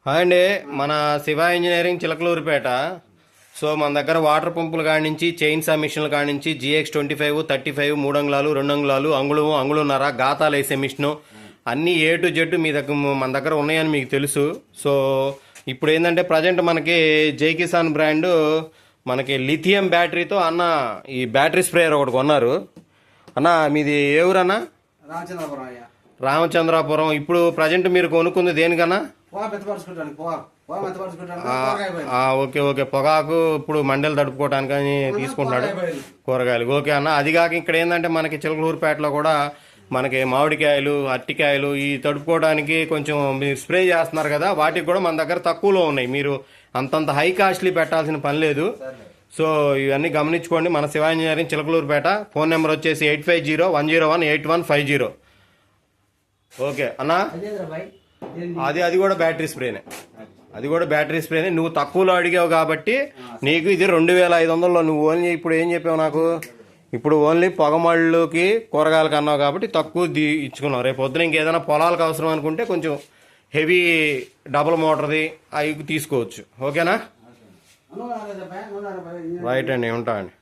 Hi అండి, మన Shiva engineering Chilakaluripet. So మన దగ్గర వాటర్ పంపుల కానించి చైన్సా మిషన్ల కానించి GX25 35 3 అంగుళాలు 2 అంగుళాలు అంగుళన్నర గాతాలు వేసే మిషను అన్నీ A to Z మీ దగ్గర మన దగ్గర ఉన్నాయని మీకు తెలుసు. సో ఇప్పుడు ఏంటంటే ప్రజెంట్ మనకి జై కిసాన్ బ్రాండ్ మనకి లిథియం బ్యాటరీతో అన్న ఈ బ్యాటరీ స్ప్రేయర్ ఒకటి కొన్నారు. అన్న మీది ఏ ఊరన్నా? రామచంద్రాపురం. ఇప్పుడు ప్రజెంట్ మీరు కొనుక్కుంది దేనికన్నా? ఓకే ఓకే, పొగాకు ఇప్పుడు మండలు తడుపుకోవడానికి అని తీసుకుంటున్నాడు, కూరగాయలు. ఓకే అన్న, అది కాక ఇక్కడ ఏంటంటే మనకి చిలకలూరుపేటలో కూడా మనకి మామిడికాయలు, అరటికాయలు ఈ తడుపుకోవడానికి కొంచెం మీరు స్ప్రే చేస్తున్నారు కదా, వాటికి కూడా మన దగ్గర తక్కువలో ఉన్నాయి. మీరు అంతంత హై కాస్ట్లీ పెట్టాల్సిన పని లేదు. సో ఇవన్నీ గమనించుకోండి. మన Shiva engineering Chilakaluripet. Phone number వచ్చేసి 8501018150. ఓకే అన్న, అది కూడా బ్యాటరీ స్ప్రేనే. నువ్వు తక్కువలో అడిగావు కాబట్టి నీకు ఇది 2500లో. నువ్వు ఓన్లీ ఇప్పుడు ఏం చెప్పావు నాకు? ఇప్పుడు ఓన్లీ పొగమళ్ళుకి కూరగాయలకు అన్నావు కాబట్టి తక్కువ ఇచ్చుకున్నావు. రేపు పొద్దున ఇంకేదైనా పొలాలకు అవసరం అనుకుంటే కొంచెం హెవీ డబుల్ మోటార్ది అవి తీసుకోవచ్చు. ఓకేనా? రైట్ అండి, ఉంటా అండి.